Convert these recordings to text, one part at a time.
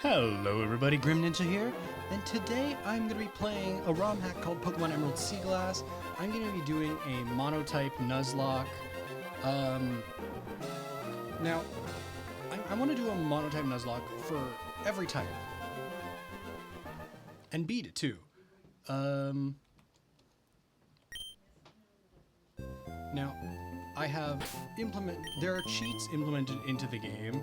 Hello everybody, Grim Ninja here, and today I'm going to be playing a ROM hack called Pokémon Emerald Seaglass. I'm going to be doing a Monotype Nuzlocke. Now, I want to do a Monotype Nuzlocke for every type. And beat it too. Now, I have there are cheats implemented into the game.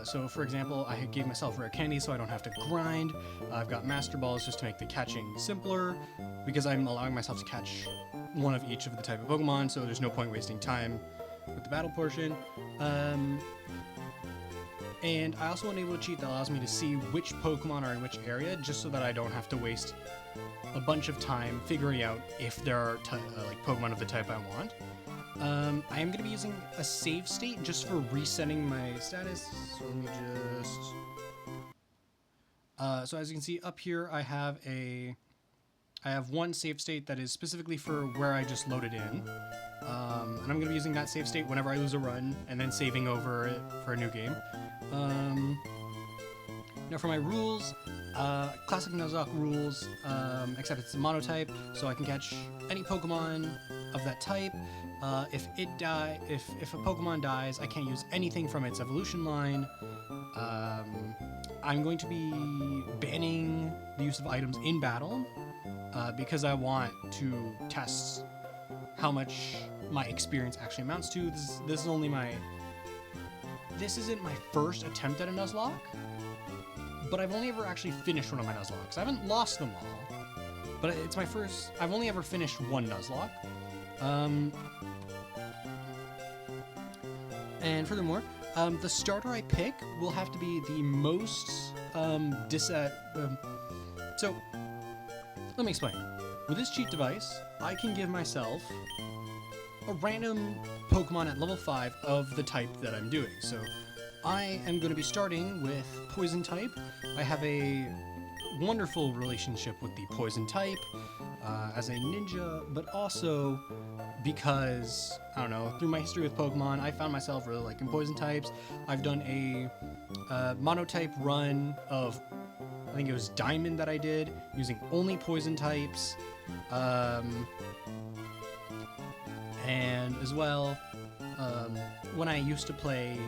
So for example, I gave myself rare candies so I don't have to grind. I've got Master Balls just to make the catching simpler, because I'm allowing myself to catch one of each of the type of Pokemon, so there's no point wasting time with the battle portion. And I also enable a cheat that allows me to see which Pokemon are in which area, just so that I don't have to waste a bunch of time figuring out if there are like Pokemon of the type I want. I am going to be using a save state just for resetting my status. So let me just... so as you can see up here, I have one save state that is specifically for where I just loaded in. And I'm going to be using that save state whenever I lose a run, and then saving over it for a new game. Now for my rules, classic Nuzlocke rules, except it's a monotype, so I can catch any Pokemon of that type. If a Pokemon dies, I can't use anything from its evolution line. I'm going to be banning the use of items in battle, because I want to test how much my experience actually amounts to. This isn't my first attempt at a Nuzlocke, but I've only ever actually finished one of my Nuzlockes. I haven't lost them all, but it's my first. I've only ever finished one Nuzlocke. And furthermore, the starter I pick will have to be the most so let me explain. With this cheat device, I can give myself a random Pokemon at level 5 of the type that I'm doing. So I am going to be starting with Poison type. I have a wonderful relationship with the Poison type as a ninja, but also because, I don't know, through my history with Pokemon, I found myself really liking Poison types. I've done a monotype run of, I think it was Diamond that I did, using only Poison types. And as well, when I used to play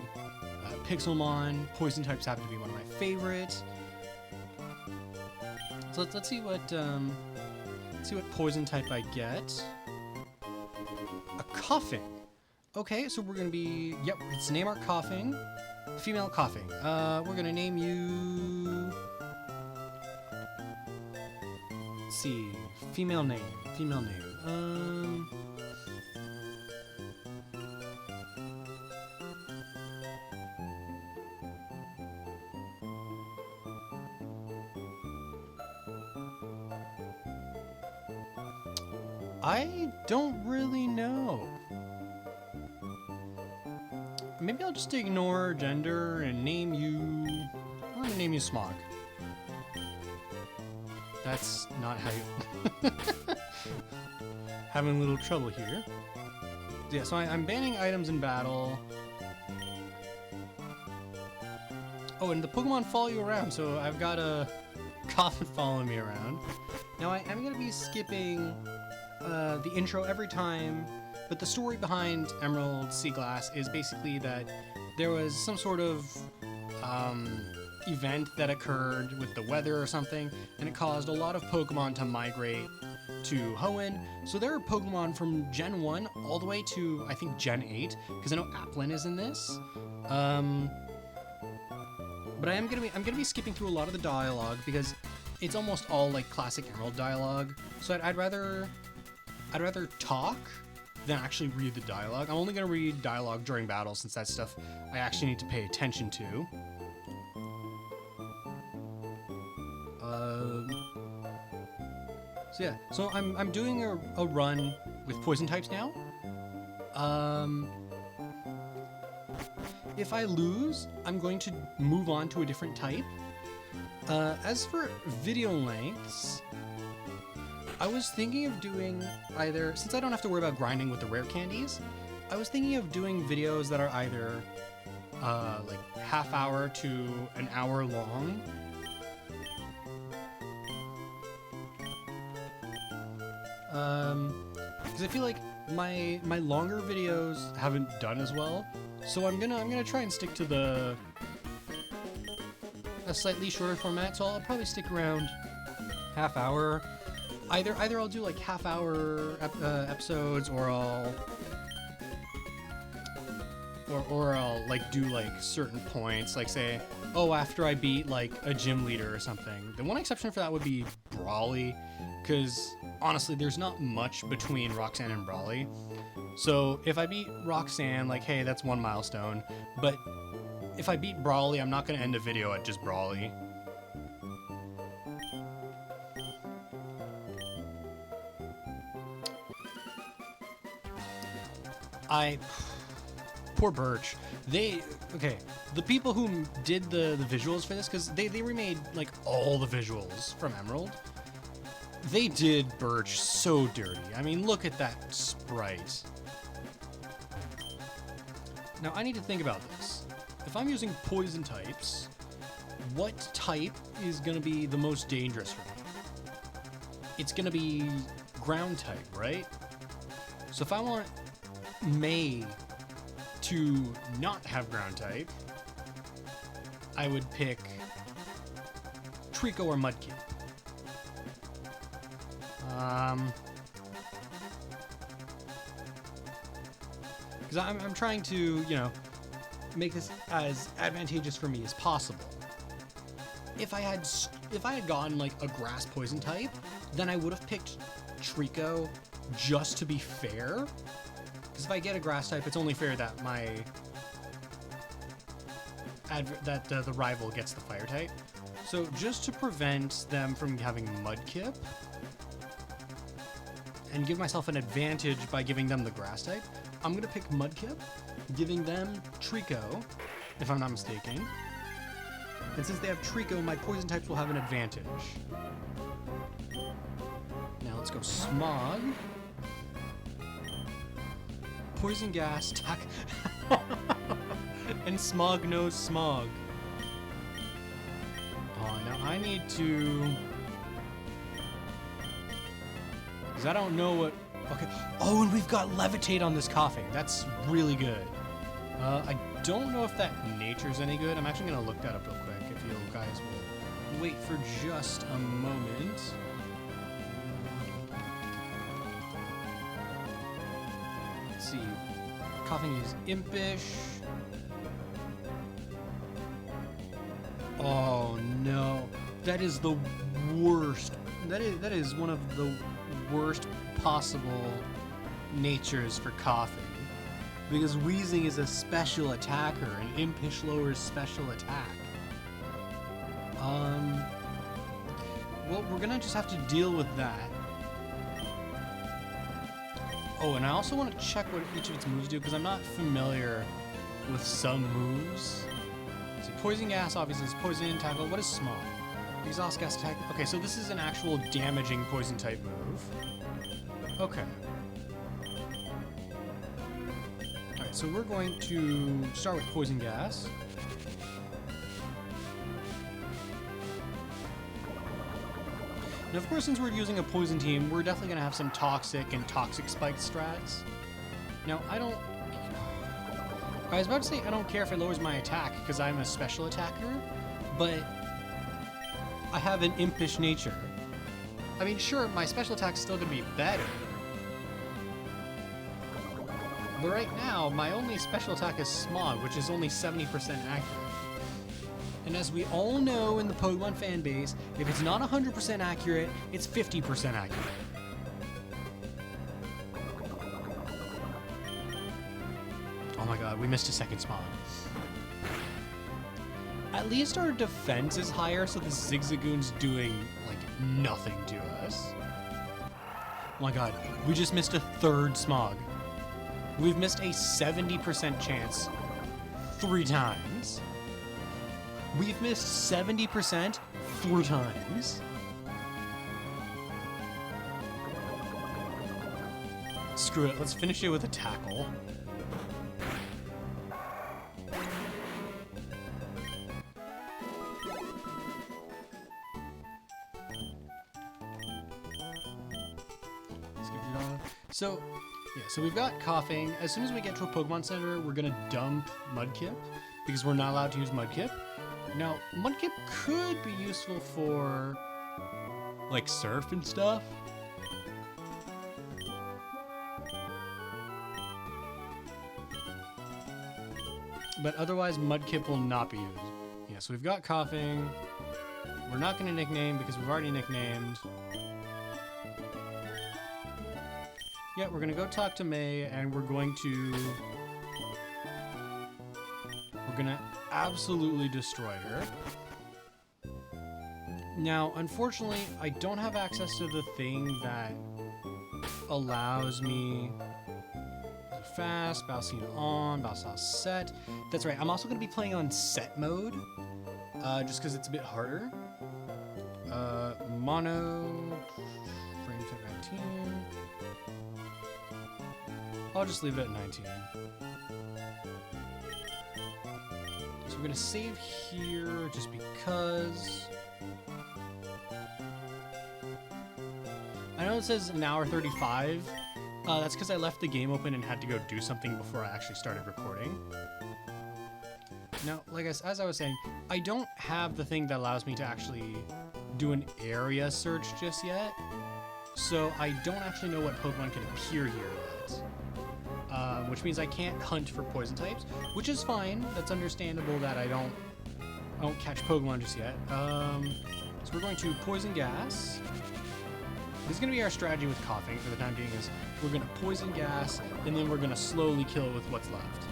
Pixelmon, Poison types happen to be one of my favorites. So let's see what Poison type I get. A Coughing. Okay, so we're gonna be, yep, let's name our Coughing female Coughing. We're gonna name you, let's see, female name. I don't really know. Maybe I'll just ignore gender and name you... I'm gonna name you Smog. That's not how you... Having a little trouble here. Yeah, so I'm banning items in battle. Oh, and the Pokemon follow you around, so I've got a Coffin following me around. Now I'm gonna be skipping the intro every time, but the story behind Emerald Seaglass is basically that there was some sort of event that occurred with the weather or something, and it caused a lot of Pokemon to migrate to Hoenn. So there are Pokemon from Gen 1 all the way to, I think, Gen 8, because I know Applin is in this. But I'm gonna be skipping through a lot of the dialogue, because it's almost all like classic Emerald dialogue. So I'd rather talk than actually read the dialogue. I'm only going to read dialogue during battle, since that's stuff I actually need to pay attention to. So yeah, so I'm doing a run with Poison types now. If I lose, I'm going to move on to a different type. As for video lengths, I was thinking of doing either, since I don't have to worry about grinding with the rare candies, I was thinking of doing videos that are either like half hour to an hour long. Because I feel like my longer videos haven't done as well, so I'm gonna try and stick to a slightly shorter format. So I'll probably stick around half hour. Either I'll do like half hour episodes, or I'll like do like certain points, like say, oh, after I beat like a gym leader or something. The one exception for that would be Brawly, because honestly, there's not much between Roxanne and Brawly. So if I beat Roxanne, like, hey, that's one milestone. But if I beat Brawly, I'm not gonna end a video at just Brawly. Poor Birch. Okay, the people who did the visuals for this, because they remade like all the visuals from Emerald, they did Birch so dirty. I mean, look at that sprite. Now I need to think about this. If I'm using poison types, what type is gonna be the most dangerous for me? It's gonna be ground type, right? So if I want May to not have ground type, I would pick Trico or Mudkip. Because I'm trying to, you know, make this as advantageous for me as possible. If I had gotten like a grass poison type, then I would have picked Trico just to be fair. Because if I get a grass type, it's only fair that the rival gets the fire type. So just to prevent them from having Mudkip, and give myself an advantage by giving them the grass type, I'm gonna pick Mudkip, giving them Trico, if I'm not mistaken. And since they have Trico, my poison types will have an advantage. Now let's go Smog. Poison gas, attack. And Smog knows Smog. Oh, now I need to... Because I don't know what... Okay. Oh, and we've got Levitate on this Coughing. That's really good. I don't know if that nature's any good. I'm actually going to look that up real quick, if you guys will wait for just a moment. Let's see. Coughing is impish. Oh no. That is the worst. That is one of the worst possible natures for Coughing. Because Wheezing is a special attacker, and Impish lowers special attack. Well, we're gonna just have to deal with that. Oh, and I also want to check what each of its moves do, because I'm not familiar with some moves. So Poison Gas obviously is Poison, Tackle. What is Smog? Exhaust Gas Attack. Okay, so this is an actual damaging Poison type move. Okay. Alright, so we're going to start with Poison Gas. Now, of course, since we're using a poison team, we're definitely going to have some toxic and toxic spike strats. Now, I was about to say I don't care if it lowers my attack because I'm a special attacker, but I have an impish nature. I mean, sure, my special attack's still going to be better. But right now, my only special attack is Smog, which is only 70% accurate. And as we all know in the Pokemon fan base, if it's not 100% accurate, it's 50% accurate. Oh my god, we missed a second Smog. At least our defense is higher, so the Zigzagoon's doing, like, nothing to us. Oh my god, we just missed a third Smog. We've missed a 70% chance 3 times. We've missed 70% 4 times. Screw it, let's finish it with a Tackle. So, yeah, so we've got coughing. As soon as we get to a Pokemon Center, we're gonna dump Mudkip because we're not allowed to use Mudkip. Now, Mudkip could be useful for like surf and stuff. But otherwise, Mudkip will not be used. Yeah, so we've got coughing. We're not going to nickname because we've already nicknamed. Yeah, we're going to go talk to May, and we're going to absolutely destroy her. Now, unfortunately, I don't have access to the thing that allows me fast, Balsina on, Balsina set. That's right, I'm also going to be playing on set mode, just because it's a bit harder. Mono, frame set 19. I'll just leave it at 19. So we're going to save here just because. I know it says an hour 35. That's because I left the game open and had to go do something before I actually started recording. Now, like as I was saying, I don't have the thing that allows me to actually do an area search just yet. So I don't actually know what Pokemon can appear here yet. Which means I can't hunt for poison types, which is fine. That's understandable that I don't catch Pokemon just yet. So we're going to Poison Gas. This is going to be our strategy with coughing for the time being, is we're going to Poison Gas, and then we're going to slowly kill it with what's left.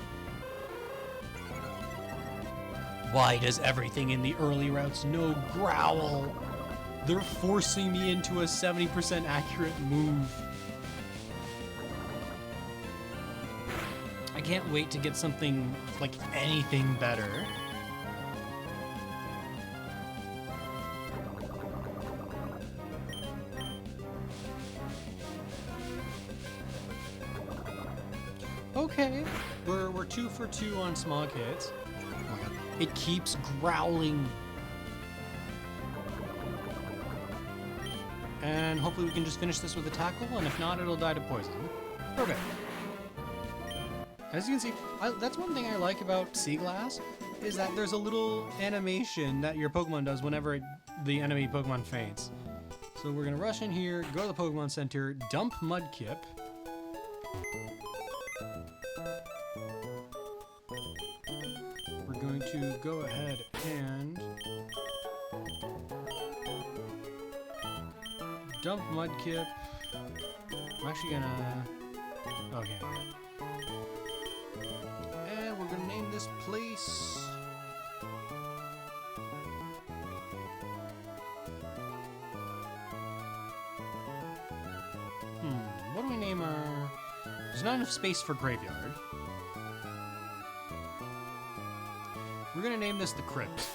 Why does everything in the early routes no growl? They're forcing me into a 70% accurate move. I can't wait to get something, like anything better. Okay, we're 2 for 2 on smog hits. Oh my god, it keeps growling. And hopefully we can just finish this with a tackle, and if not, it'll die to poison. Okay. As you can see, that's one thing I like about Seaglass, is that there's a little animation that your Pokemon does whenever the enemy Pokemon faints. So we're gonna rush in here, go to the Pokemon Center, dump Mudkip. We're going to go ahead and dump Mudkip. I'm actually gonna... Okay. And we're gonna name this place... What do we name our... There's not enough space for Graveyard. We're gonna name this the Crypt.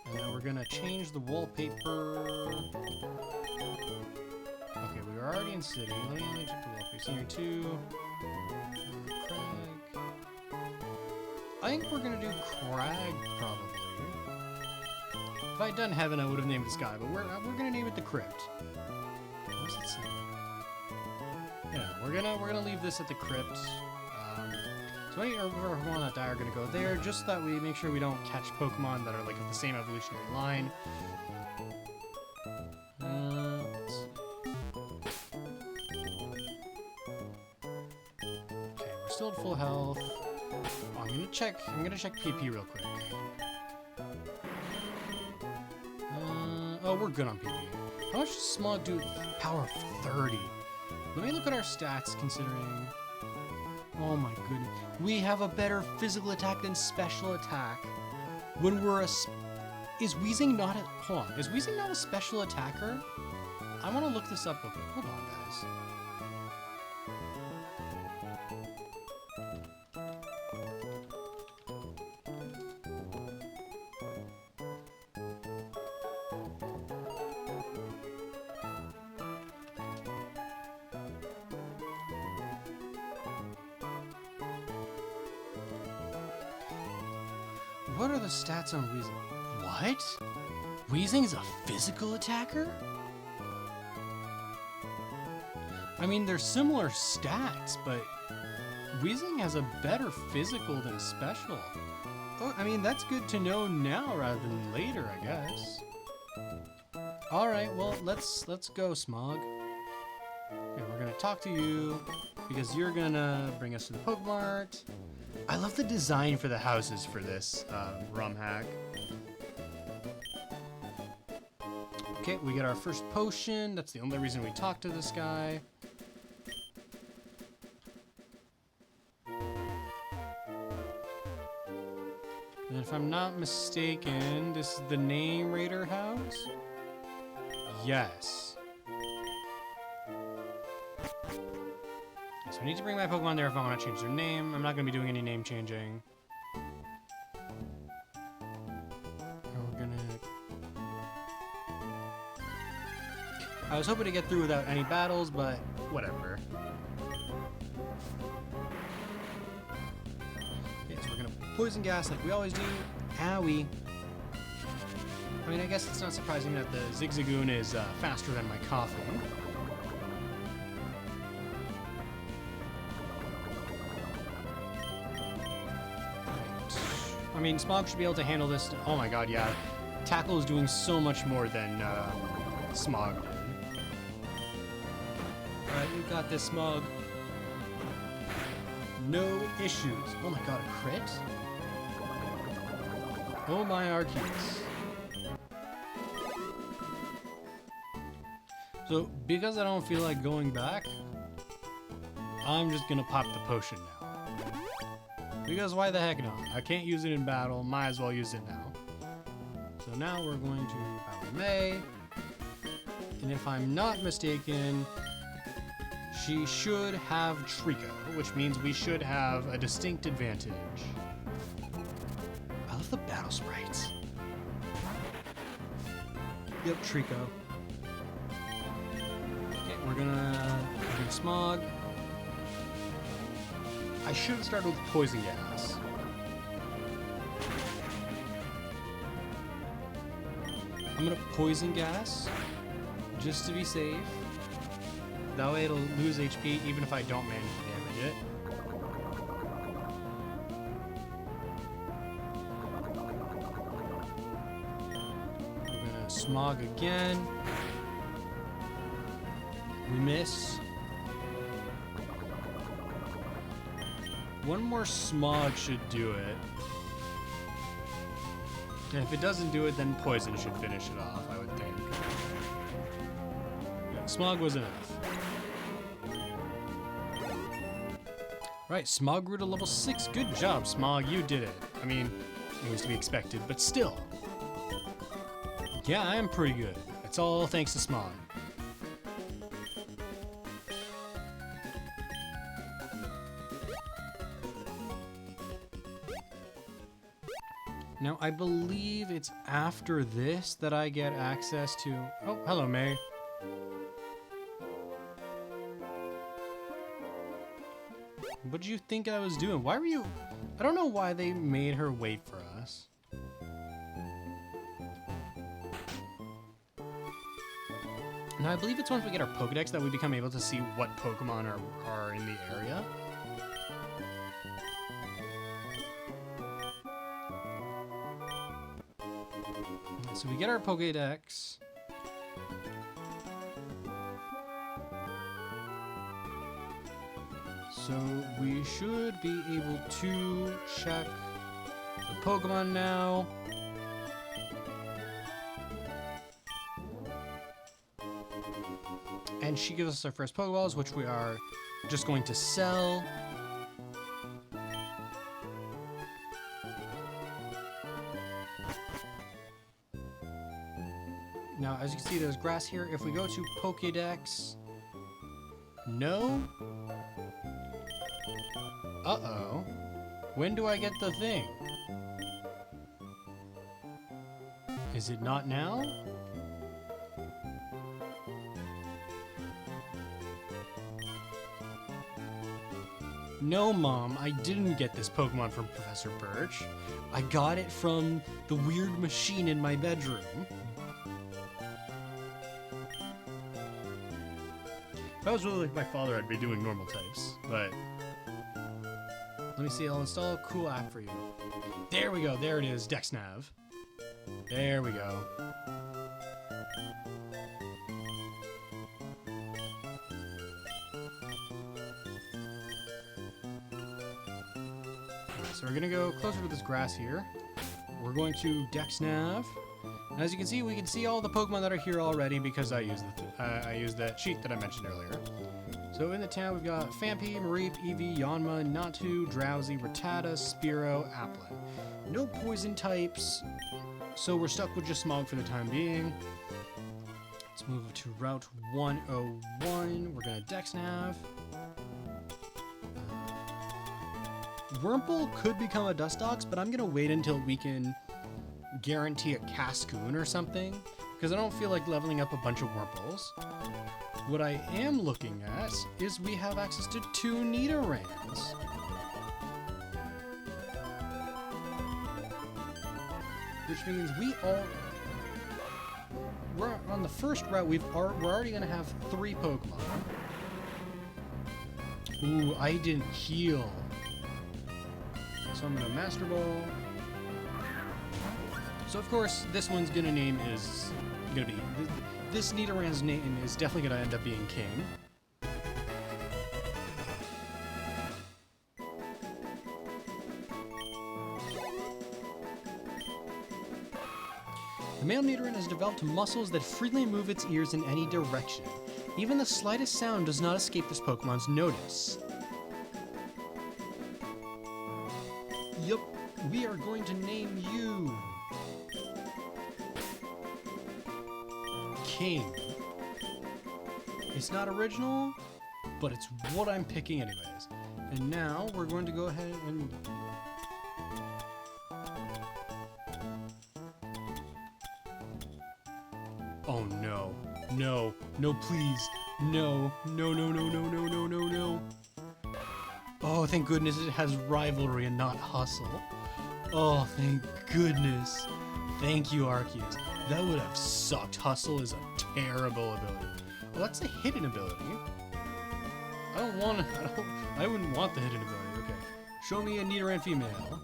And then we're gonna change the wallpaper. Okay, we were already in City. Let me check the wallpaper. Senior 2. Crag. I think we're gonna do Crag, probably. If I'd done Heaven, I would have named the Sky, but we're gonna name it the Crypt. What's it say? Yeah, we're gonna leave this at the Crypt. So any Pokemon that die are gonna go there, just so that we make sure we don't catch Pokemon that are like of the same evolutionary line. Let's see. Okay, we're still at full health. Oh, I'm gonna check PP real quick. Oh, we're good on PP. How much does Smog do? Power of 30. Let me look at our stats, considering... Oh my goodness. We have a better physical attack than special attack. When we're a... Is Weezing not a... Hold on. Is Weezing not a special attacker? I want to look this up real quick. Hold on, guys. What are the stats on Weezing? What? Weezing is a physical attacker? I mean, they're similar stats, but Weezing has a better physical than special. Oh, I mean, that's good to know now rather than later, I guess. Alright, well, let's go, Smog. Okay, we're gonna talk to you, because you're gonna bring us to the Pokemart. I love the design for the houses for this ROM hack. Okay, we get our first potion. That's the only reason we talk to this guy. And if I'm not mistaken, this is the Name Raider house? Yes. So I need to bring my Pokemon there if I want to change their name. I'm not going to be doing any name changing. We're gonna... I was hoping to get through without any battles, but whatever. Okay, so we're gonna poison gas like we always do. Owie. I mean, I guess it's not surprising that the Zigzagoon is faster than my Coughing. I mean, Smog should be able to handle this. Oh my god, yeah. Tackle is doing so much more than Smog did. Alright, you got this, Smog. No issues. Oh my god, a crit? Oh my Arceus. So, because I don't feel like going back, I'm just gonna pop the potion now. Because why the heck not? I can't use it in battle, might as well use it now. So now we're going to battle May. And if I'm not mistaken, she should have Trico, which means we should have a distinct advantage. I love the battle sprites. Yep, Trico. Okay, we're gonna do Smog. I should have started with Poison Gas. I'm gonna Poison Gas, just to be safe. That way it'll lose HP even if I don't manage to damage it. We're gonna Smog again. We miss. One more Smog should do it. And if it doesn't do it, then Poison should finish it off, I would think. Yeah, Smog was enough. Right, Smog grew to level 6. Good job, Smog, you did it. I mean, it was to be expected, but still. Yeah, I am pretty good. It's all thanks to Smog. Now, I believe it's after this that I get access to... Oh, hello, May. What did you think I was doing? Why were you... I don't know why they made her wait for us. Now, I believe it's once we get our Pokedex that we become able to see what Pokemon are in the area. So we get our Pokédex. So we should be able to check the Pokemon now. And she gives us our first Pokeballs, which we are just going to sell. Now, as you can see, there's grass here. If we go to Pokédex, no. Uh-oh. When do I get the thing? Is it not now? No, Mom, I didn't get this Pokemon from Professor Birch. I got it from the weird machine in my bedroom. If I was really like my father, I'd be doing normal types, but... Let me see, I'll install a cool app for you. There we go, there it is, DexNav. There we go. So we're gonna go closer to this grass here. We're going to DexNav. And as you can see, we can see all the Pokemon that are here already because I used that cheat that I mentioned earlier. So in the town, we've got Phampi, Mareep, Eevee, Yanma, Natu, Drowsy, Rattata, Spearow, Applin. No poison types, so we're stuck with just Smog for the time being. Let's move to Route 101. We're gonna DexNav. Wurmple could become a Dustox, but I'm gonna wait until we can guarantee a Cascoon or something, because I don't feel like leveling up a bunch of Wurmples. What I am looking at is we have access to 2 Nidorans. Which means we're on the first route, we're already gonna have 3 Pokemon. Ooh, I didn't heal. So I'm gonna Master Ball. So of course, this one's gonna be, this Nidoran's name is definitely gonna end up being King. The male Nidoran has developed muscles that freely move its ears in any direction. Even the slightest sound does not escape this Pokemon's notice. Yup, we are going to name you King. It's not original, but it's what I'm picking anyways. And now we're going to go ahead and... Oh no. No. No, please. No. No, no, no, no, no, no, no, no. Oh, thank goodness it has Rivalry and not Hustle. Oh, thank goodness. Thank you, Arceus. That would have sucked. Hustle is a terrible ability. Well, that's a hidden ability. I wouldn't want the hidden ability. Okay. Show me a Nidoran female.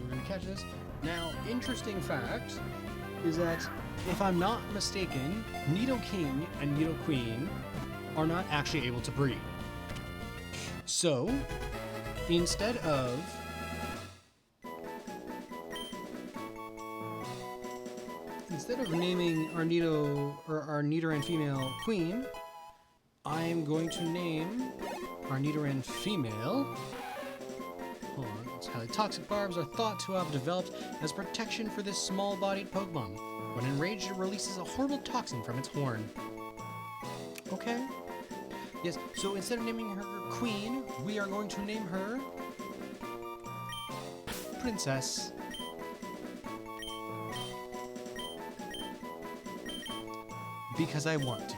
We're gonna catch this. Now, interesting fact is that, if I'm not mistaken, Nidoking and Nidoqueen are not actually able to breed. So, instead of naming our Nidoran female Queen, I'm going to name our Nidoran female. Hold on. Its highly toxic barbs are thought to have developed as protection for this small-bodied Pokemon. When enraged, it releases a horrible toxin from its horn. Okay. Yes, so instead of naming her Queen, we are going to name her Princess. Because I want to.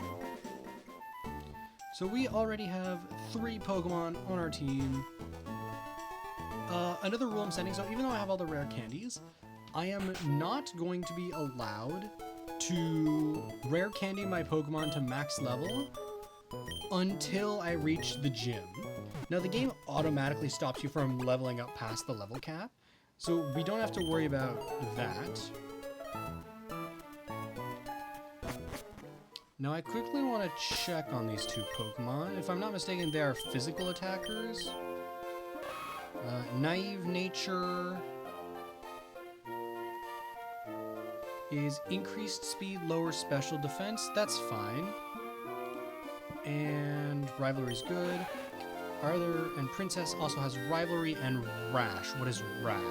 So we already have 3 Pokemon on our team. Another rule I'm setting, so even though I have all the rare candies, I am not going to be allowed to rare candy my Pokemon to max level until I reach the gym. Now the game automatically stops you from leveling up past the level cap, so we don't have to worry about that. Now I quickly want to check on these 2 Pokemon. If I'm not mistaken, they are physical attackers. Naive Nature is increased speed, lower special defense. That's fine. And Rivalry's good. Arthur and Princess also has Rivalry and Rash. What is Rash?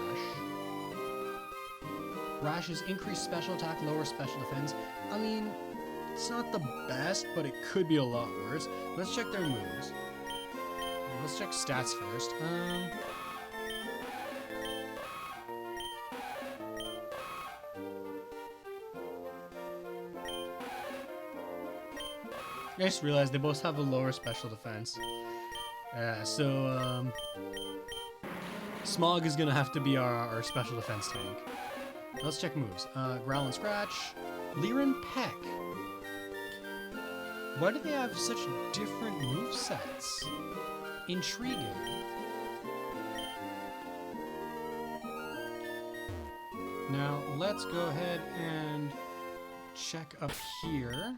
Rash is increased special attack, lower special defense. I mean, it's not the best, but it could be a lot worse. Let's check their moves. Let's check stats first. I just realized they both have a lower special defense. Smog is gonna have to be our special defense tank. Let's check moves. Growl and Scratch. Leer and Peck. Why do they have such different movesets? Intriguing. Now, let's go ahead and check up here.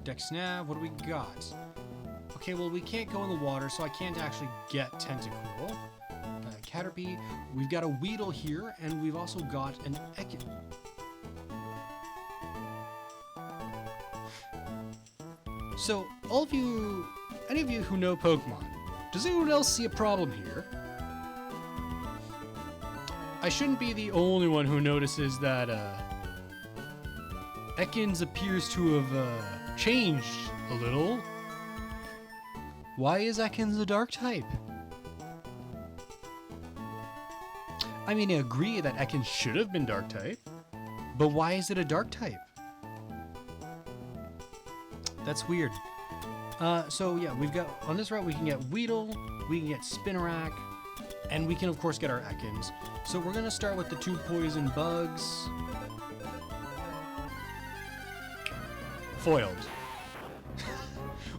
Dex Nav, what do we got? Okay, well, we can't go in the water, so I can't actually get Tentacool. Caterpie, we've got a Weedle here, and we've also got an Ekin. So, all of you, any of you who know Pokemon, does anyone else see a problem here? I shouldn't be the only one who notices that, Ekans appears to have, changed a little. Why is Ekans a dark type? I mean, I agree that Ekans should have been dark type, but why is it a dark type? That's weird. So yeah, we've got, on this route we can get Weedle, we can get Spinarak, and we can of course get our Ekans. So we're gonna start with the 2 poison bugs. Foiled.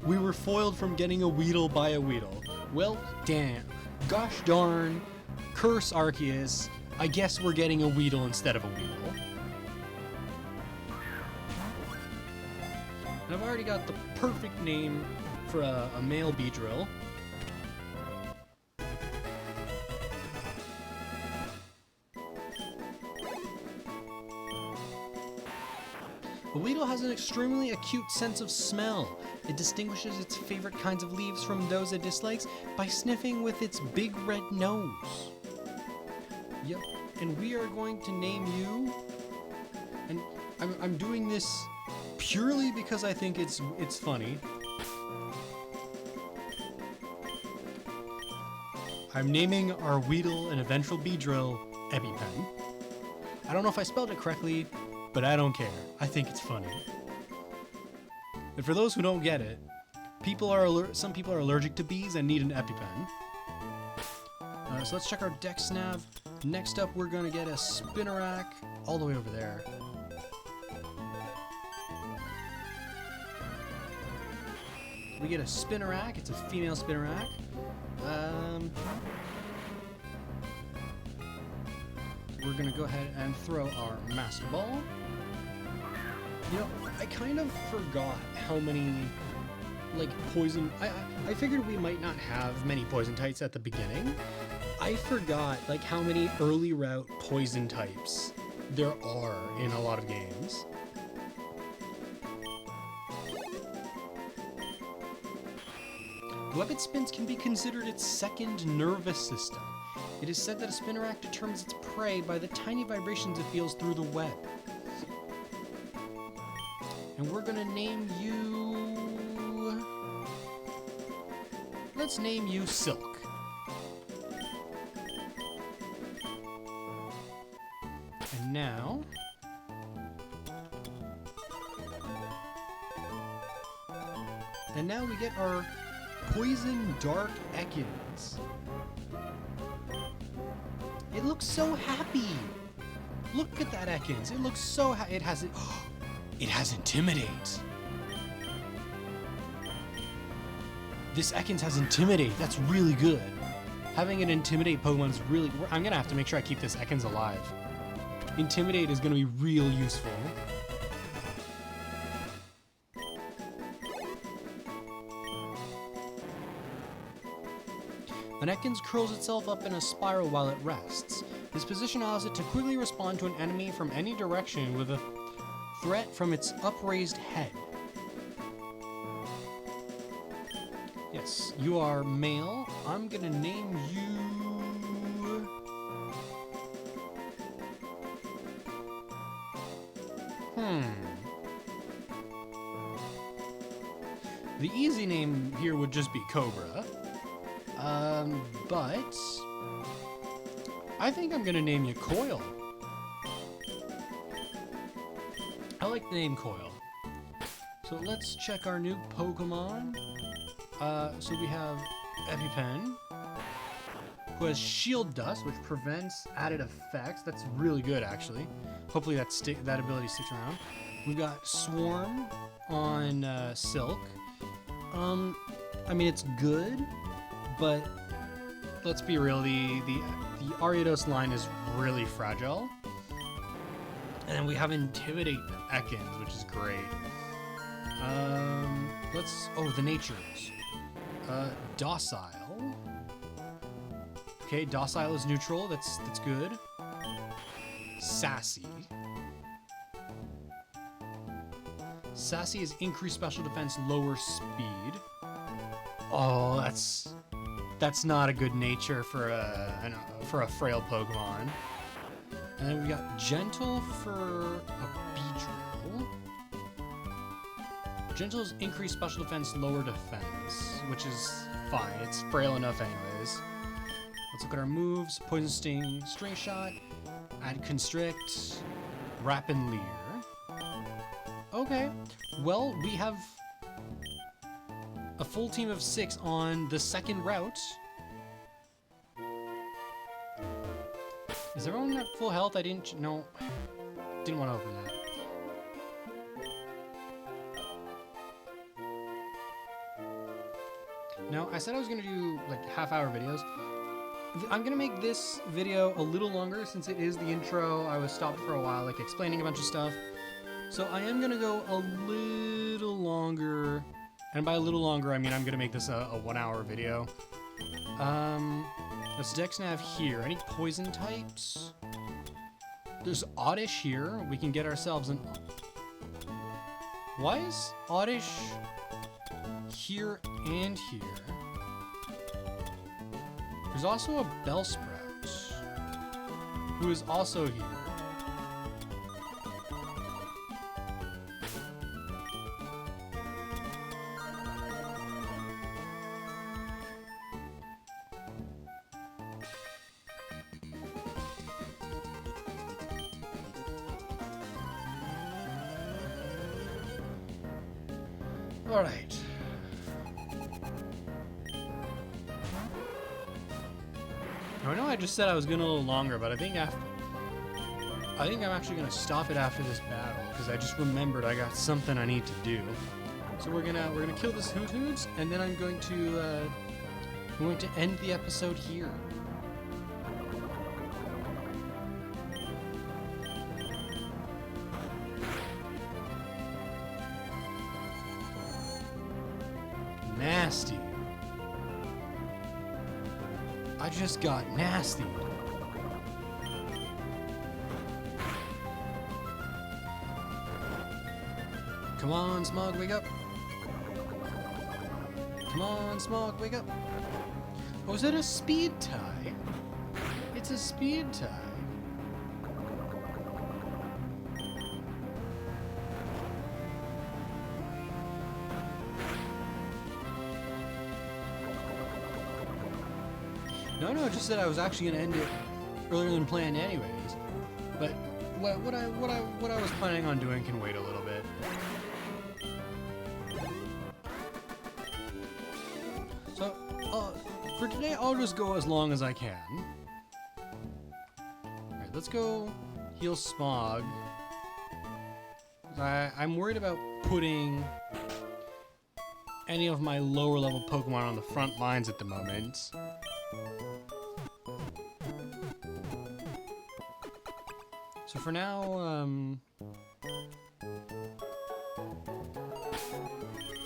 We were foiled from getting a Weedle by a Weedle. Well, damn. Gosh darn. Curse Arceus. I guess we're getting a Weedle instead of a Weedle. And I've already got the perfect name for a male Beedrill. A Weedle has an extremely acute sense of smell. It distinguishes its favorite kinds of leaves from those it dislikes by sniffing with its big red nose. Yep, and we are going to name you, and I'm doing this purely because I think it's funny. I'm naming our Weedle and eventual Beedrill EpiPen. I don't know if I spelled it correctly, but I don't care. I think it's funny. And for those who don't get it, some people are allergic to bees and need an EpiPen. So let's check our Dex Nav. Next up, we're gonna get a Spinarak all the way over there. We get a Spinarak. It's a female Spinarak. We're gonna go ahead and throw our Master Ball. You know, I kind of forgot how many, like, poison... I figured we might not have many poison types at the beginning. I forgot, like, how many early route poison types there are in a lot of games. Weapon spins can be considered its second nervous system. It is said that a Spinarak determines its prey by the tiny vibrations it feels through the web. And we're gonna name you... Let's name you Silk. And now... And now we get our Poison Dark Ekans. It looks so happy. Look at that Ekans. It looks so it has Intimidate. This Ekans has Intimidate. That's really good. Having an Intimidate Pokemon is really... I'm gonna have to make sure I keep this Ekans alive. Intimidate is gonna be real useful. An Ekans curls itself up in a spiral while it rests. This position allows it to quickly respond to an enemy from any direction with a threat from its upraised head. Yes, you are male. I'm gonna name you... The easy name here would just be Cobra. But I think I'm gonna name you Coil. I like the name Coil. So let's check our new Pokemon. So we have EpiPen, who has Shield Dust, which prevents added effects. That's really good, actually. Hopefully that ability sticks around. We've got Swarm on Silk. I mean, it's good, but let's be real, the Ariados line is really fragile. And then we have Intimidate Ekans, which is great. The natures. Docile. Okay, Docile is neutral, that's good. Sassy. Sassy is increased special defense, lower speed. Oh, that's not a good nature for a frail Pokemon. And then we got Gentle for a Beedrill. Gentle is increased special defense, lower defense, which is fine. It's frail enough anyways. Let's look at our moves. Poison Sting, String Shot, add Constrict, Wrap and Leer. Okay, well, we have a full team of 6 on the second route. Is everyone at full health? I didn't want to open that. No, I said I was going to do like half-hour videos. I'm going to make this video a little longer since it is the intro. I was stopped for a while, like explaining a bunch of stuff. So I am going to go a little longer. And by a little longer, I mean I'm going to make this a 1-hour video. Let's Dexnav here. Any poison types? There's Oddish here. We can get ourselves an... Why is Oddish here and here? There's also a Bellsprout, who is also here. All right. I know I just said I was going a little longer, but I think I'm actually going to stop it after this battle because I just remembered I got something I need to do. So we're gonna kill this Hoothoots, and then I'm going to end the episode here. Nasty. I just got nasty. Come on, Smog, wake up. Come on, Smog, wake up. Oh, is it a speed tie? It's a speed tie. No, just that I was actually gonna end it earlier than planned, anyways. But what I was planning on doing can wait a little bit. So, for today, I'll just go as long as I can. All right, let's go heal Smog. I'm worried about putting any of my lower level Pokemon on the front lines at the moment. So for now,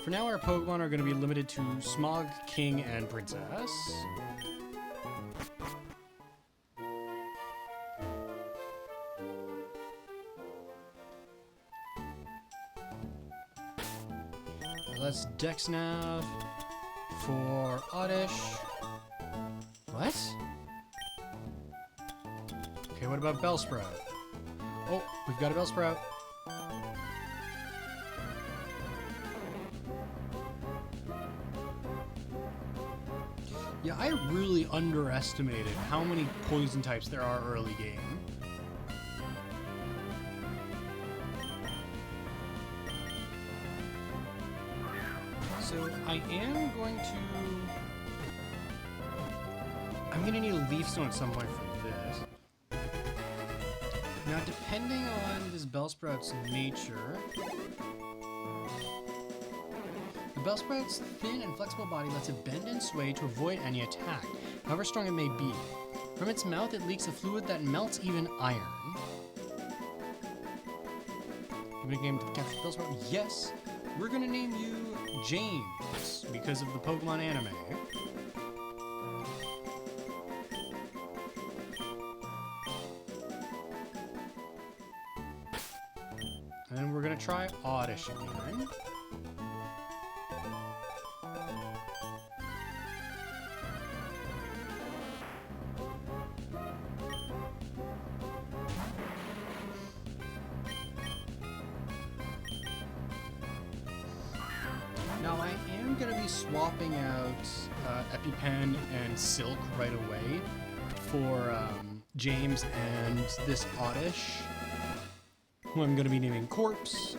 our Pokemon are going to be limited to Smog, King, and Princess. Let's Dexnav for Oddish. What? Okay, what about Bellsprout? Oh, we've got a Bellsprout. Yeah, I really underestimated how many poison types there are early game. So I am going to gonna need a leaf stone at some point for this. Now, depending on this Bellsprout's nature, the Bellsprout's thin and flexible body lets it bend and sway to avoid any attack, however strong it may be. From its mouth, it leaks a fluid that melts even iron. You make a name to the captured Bellsprout? Yes. We're gonna name you James because of the Pokemon anime. And then we're gonna try Oddish again. Now I am going to be swapping out EpiPen and Silk right away for James and this Oddish, who I'm going to be naming Corpse,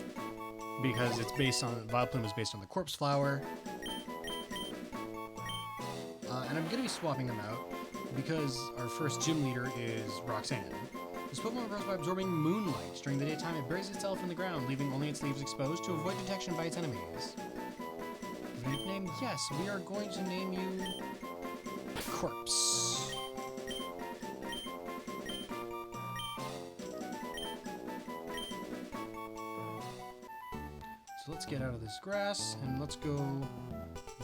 because it's based on, Vileplume is based on the Corpse Flower. And I'm going to be swapping them out because our first gym leader is Roxanne. This Pokemon grows by absorbing moonlight. During the daytime, it buries itself in the ground, leaving only its leaves exposed to avoid detection by its enemies. Nickname? Yes, we are going to name you Corpse. So let's get out of this grass and let's go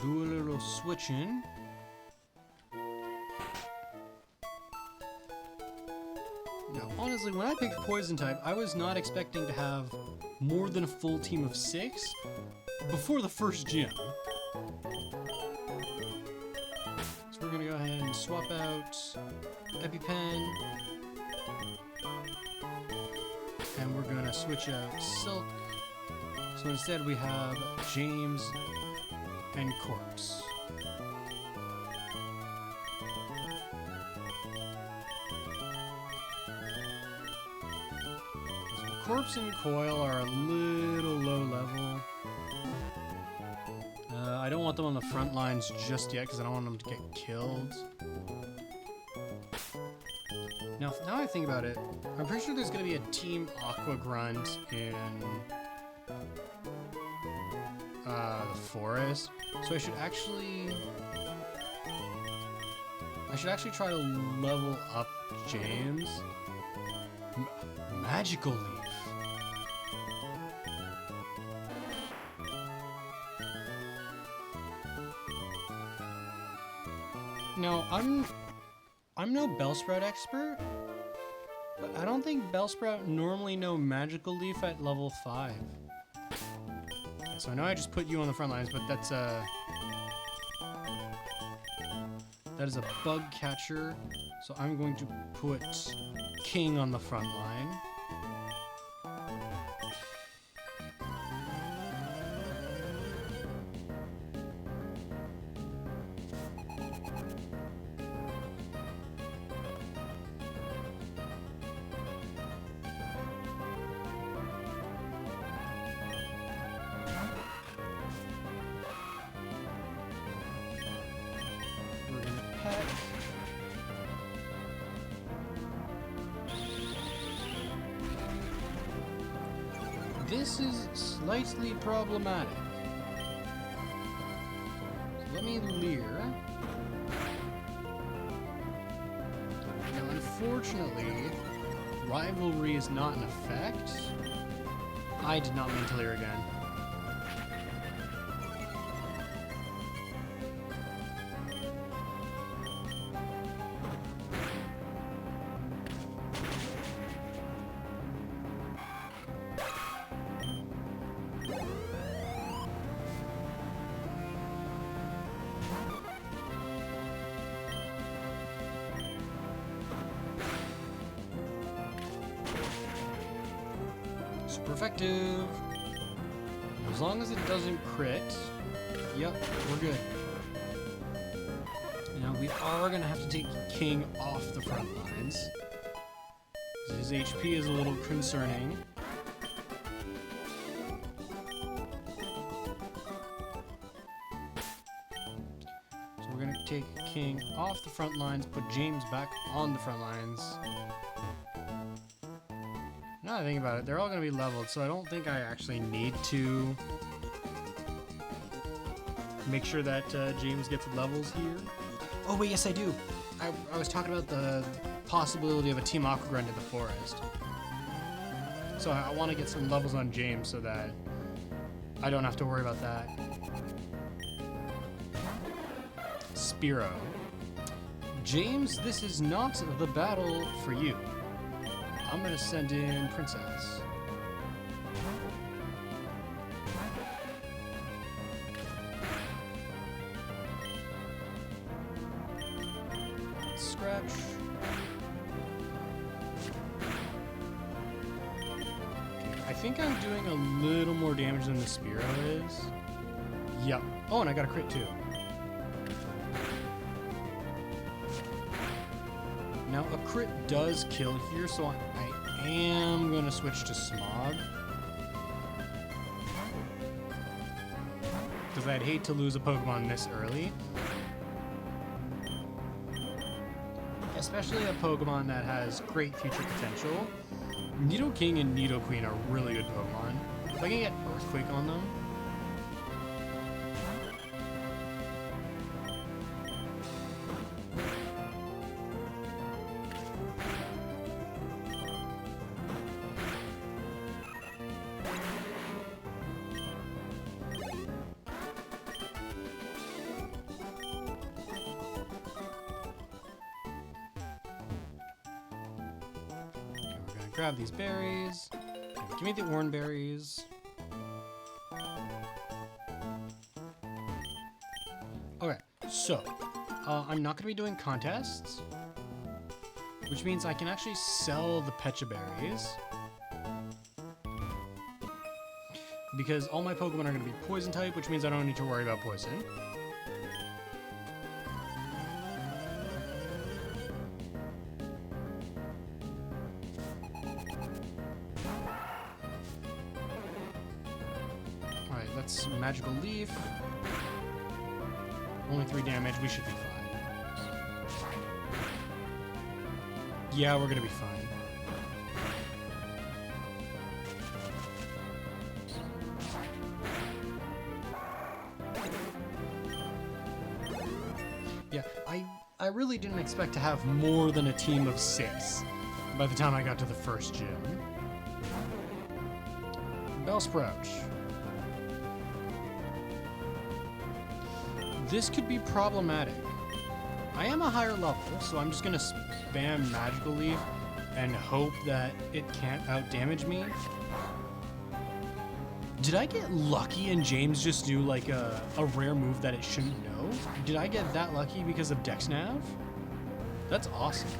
do a little switching. Now, honestly, when I picked Poison type, I was not expecting to have more than a full team of 6 before the first gym. So we're gonna go ahead and swap out EpiPen, and we're gonna switch out Silk. So instead we have James and Corpse. Corpse and Coil are a little low level. I don't want them on the front lines just yet because I don't want them to get killed. Now I think about it, I'm pretty sure there's going to be a Team Aqua Grunt in the forest. So I should actually try to level up James. Magical Leaf. Now, I'm no Bellsprout expert, but I don't think Bellsprout normally know Magical Leaf at level 5. Okay, so I know I just put you on the front lines, but that is a bug catcher. So I'm going to put King on the front line. We're gonna pet. This is slightly problematic. So let me leer. Now, unfortunately, rivalry is not in effect. I did not mean to leer again. Super effective. As long as it doesn't crit, yep, we're good. Now we are gonna have to take King off the front lines. His HP is a little concerning. So we're gonna take King off the front lines, put James back on the front lines. Now that I think about it, they're all going to be leveled, so I don't think I actually need to make sure that James gets levels here. Oh wait, yes I do. I was talking about the possibility of a Team Aqua Grunt in the forest. So I want to get some levels on James so that I don't have to worry about that. Spearow. James, this is not the battle for you. I'm gonna send in Princess. Scratch. I think I'm doing a little more damage than the Spearow is. Yep. Oh, and I got a crit too. Now, a crit does kill here, so I am going to switch to Smog. Because I'd hate to lose a Pokemon this early. Especially a Pokemon that has great future potential. Nidoking and Nidoqueen are really good Pokemon. If I can get Earthquake on them. Grab these berries. Give me the orange berries. Okay, so I'm not going to be doing contests, which means I can actually sell the Pecha berries because all my Pokemon are going to be poison type, which means I don't need to worry about poison. That's Magical Leaf. Only 3 damage. We should be fine. Yeah, we're gonna be fine. Yeah, I really didn't expect to have more than a team of 6 by the time I got to the first gym. Bellsprout. This could be problematic. I am a higher level, so I'm just gonna spam Magical Leaf and hope that it can't outdamage me. Did I get lucky and James just do like a rare move that it shouldn't know? Did I get that lucky because of DexNav? That's awesome.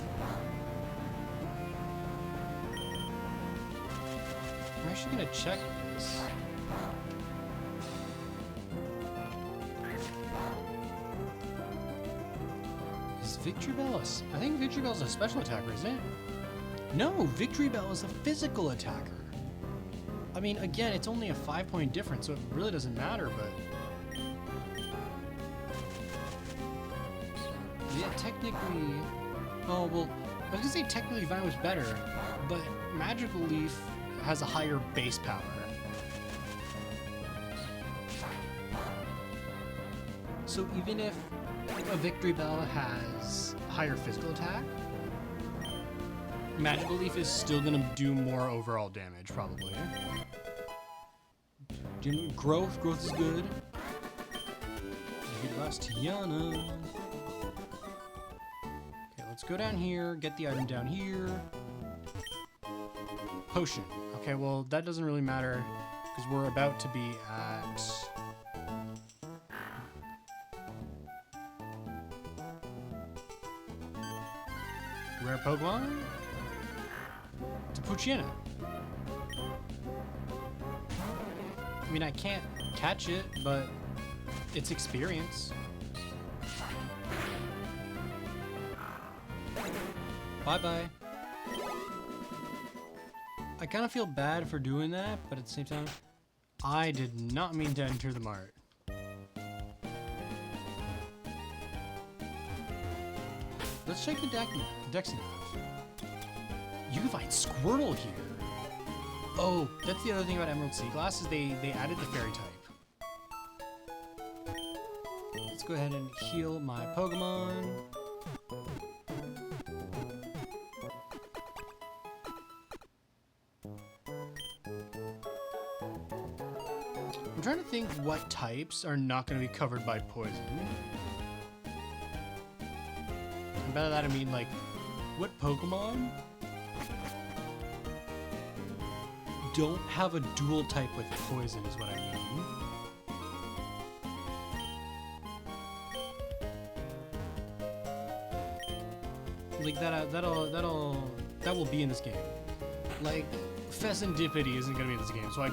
I'm actually gonna check this. Victreebel, I think Victreebel's a special attacker, isn't it? No, Victreebel is a physical attacker. I mean, again, it's only a 5-point difference, so it really doesn't matter, but... Yeah, technically... Oh, well, I was gonna say technically Vine was better, but Magical Leaf has a higher base power. So even if a Victreebel has higher physical attack, Magical Leaf is still gonna do more overall damage, probably. Growth is good. Last Tiana. Okay, let's go down here, get the item down here. Potion. Okay, well, that doesn't really matter, because we're about to be at... Rare Pokemon? It's a Poochyena. I mean, I can't catch it, but it's experience. Bye-bye. I kind of feel bad for doing that, but at the same time, I did not mean to enter the mart. let's check the Dex nav. You can find Squirtle here. Oh, that's the other thing about Emerald Seaglass is they added the fairy type. Let's go ahead and heal my Pokemon. I'm trying to think what types are not going to be covered by poison. And by that I mean, like, what Pokemon don't have a dual type with poison is what I mean. Like that will be in this game. Like Pheasantipity isn't gonna be in this game, so I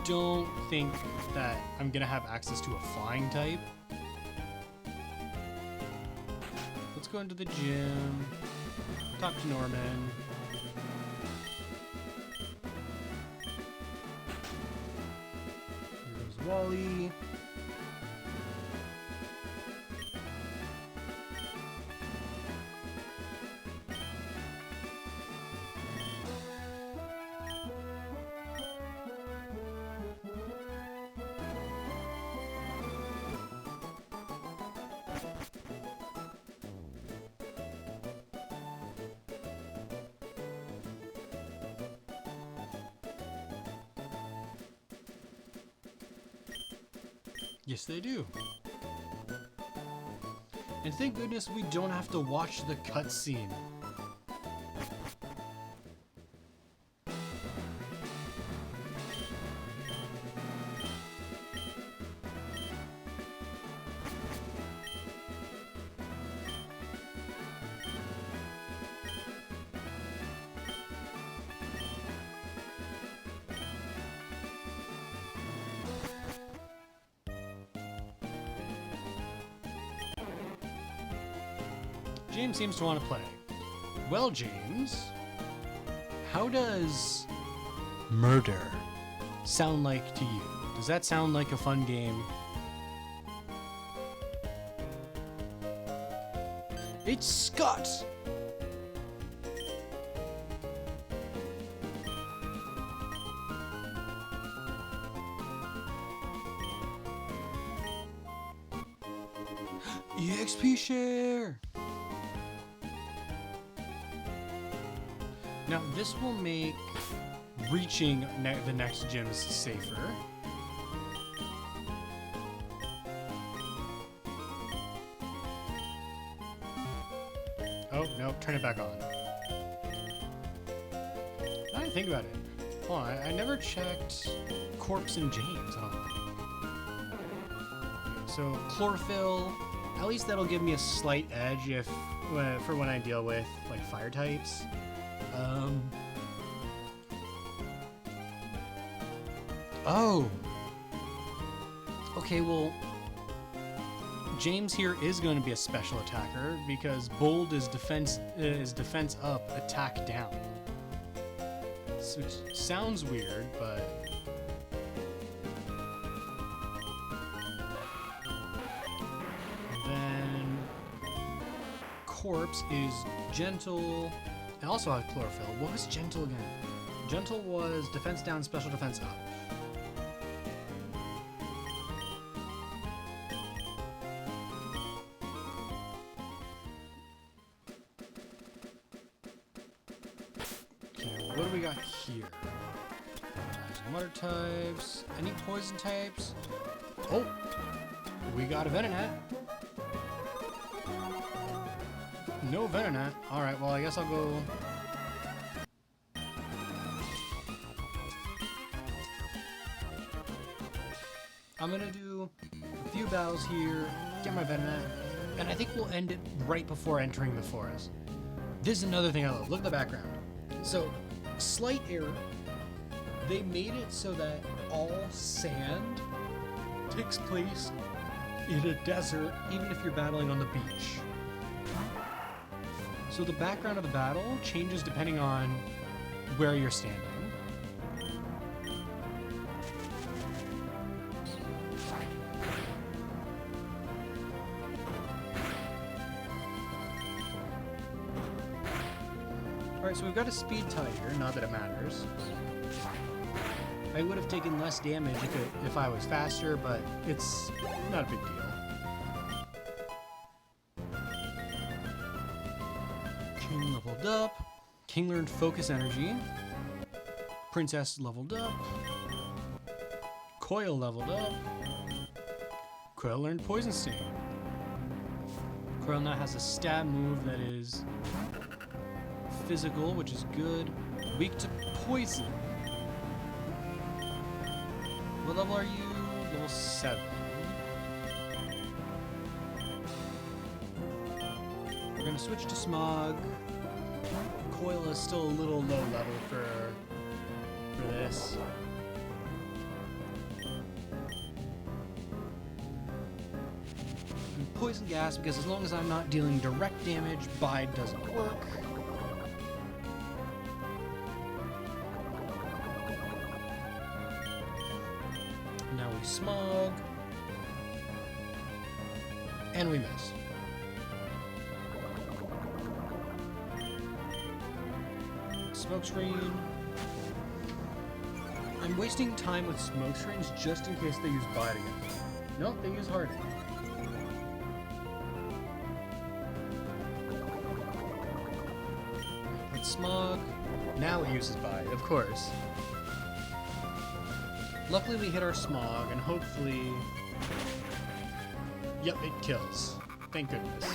don't think that I'm gonna have access to a flying type. Let's go into the gym. Talk to Norman. Here goes Wally. Yes, they do. And thank goodness we don't have to watch the cutscene. James seems to want to play. Well, James, how does murder sound like to you? Does that sound like a fun game? It's Scott! EXP share! Now, this will make reaching the next gyms safer. Oh, no, turn it back on. Now I think about it. Hold on, I never checked Corpse and James, I don't think. Okay, so, Chlorophyll, at least that'll give me a slight edge for when I deal with, like, fire types. Oh. Okay, well, James here is going to be a special attacker because bold is defense up, attack down. Which sounds weird, but then Corpse is gentle. I also have Chlorophyll. What was gentle again? Gentle was defense down, special defense up. Okay, what do we got here? Water types. Any poison types? Oh! We got a Venonat. No Venonat. Alright, well, I guess I'll go... I'm gonna do a few battles here, get my Venonat, and I think we'll end it right before entering the forest. This is another thing I love. Look at the background. So, slight error. They made it so that all sand takes place in a desert, even if you're battling on the beach. So the background of the battle changes depending on where you're standing. Alright, so we've got a speed tie here, not that it matters. I would have taken less damage if I was faster, but it's not a big deal. King leveled up. King learned Focus Energy. Princess leveled up. Coil leveled up. Coil learned Poison Sting. Coil now has a stab move that is physical, which is good. Weak to poison. What level are you? Level 7. We're gonna switch to Smog. Coil is still a little low level for this. And Poison Gas, because as long as I'm not dealing direct damage, Bide doesn't work. Now we Smog. And we miss. Smokescreen. I'm wasting time with Smokescreens just in case they use Bide again. Nope, they use Harden. With Smog. Now it uses Bide, of course. Luckily we hit our Smog, and hopefully... Yep, it kills. Thank goodness.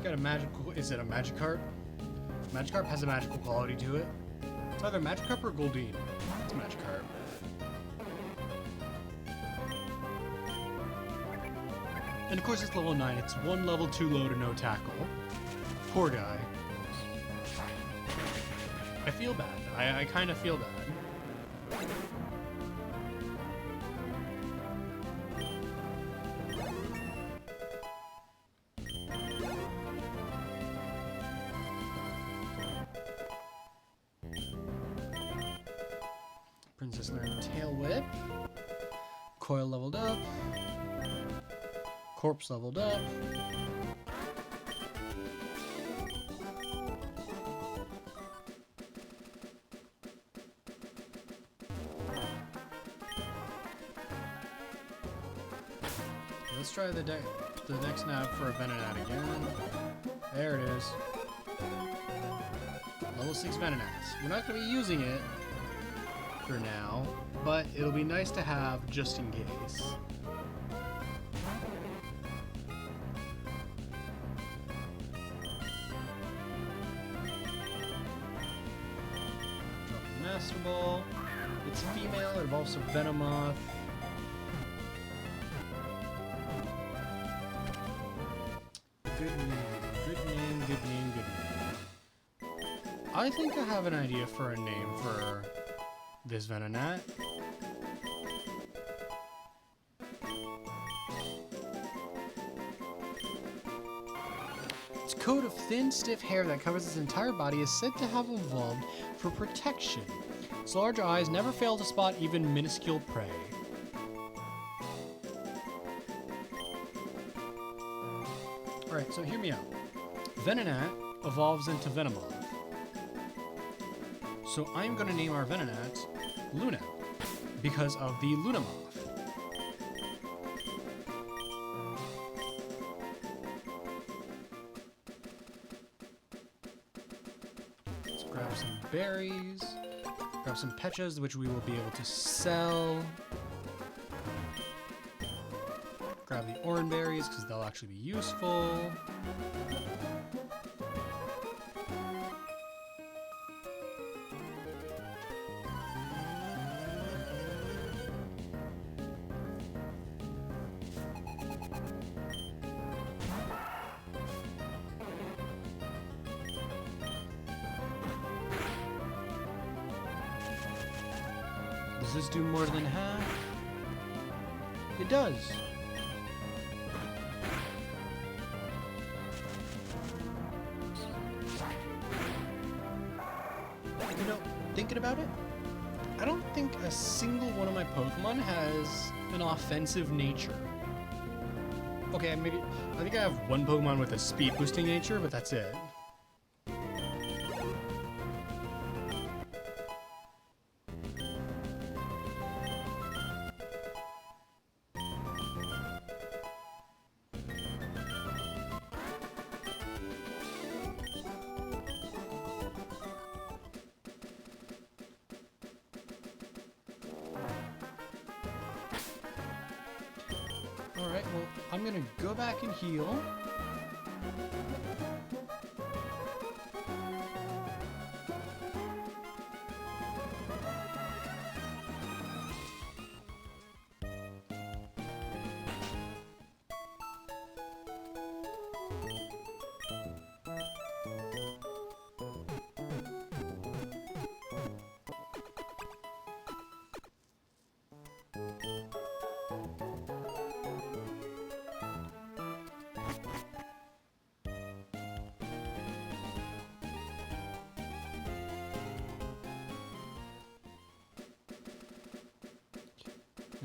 Got a magical. Is it a Magikarp? Magikarp has a magical quality to it. It's either Magikarp or Goldeen. It's Magikarp. And of course it's level 9. It's one level too low to no tackle. Poor guy. I feel bad. I kind of feel bad. Princess learned Tail Whip. Coil leveled up. Corpse leveled up. Let's try the next nav for a Venonat again. There it is. Level 6 Venonats. We're not going to be using it for now, but it'll be nice to have just in case. Drop the Master Ball. It's female, it evolves to Venomoth. Good name, good name, good name, good name. I think I have an idea for a name for this Venonat. Its coat of thin, stiff hair that covers its entire body is said to have evolved for protection. Its large eyes never fail to spot even minuscule prey. Alright, so hear me out. Venonat evolves into Venomoth. So I'm going to name our Venonat Luna, because of the Lunamoth. Let's grab some berries, grab some Petchas, which we will be able to sell. Grab the orange berries, because they'll actually be useful. this do more than half? It does. You know, thinking about it, I don't think a single one of my Pokemon has an offensive nature. Okay, maybe I think I have one Pokemon with a speed boosting nature, but that's it. Alright, well, I'm gonna go back and heal.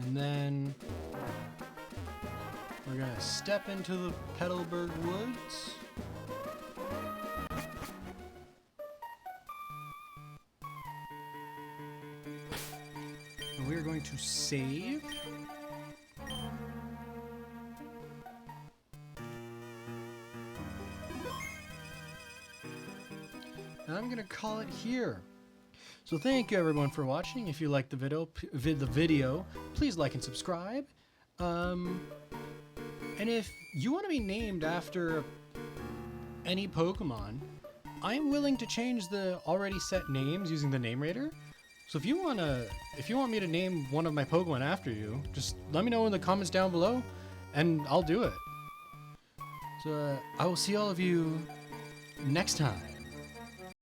And then we're gonna step into the Petalburg Woods. And we're going to save. And I'm gonna call it here. So thank you everyone for watching. If you liked the video, please like and subscribe. And if you want to be named after any Pokemon, I'm willing to change the already set names using the name raider. So if you want me to name one of my Pokemon after you, just let me know in the comments down below, and I'll do it. So I will see all of you next time.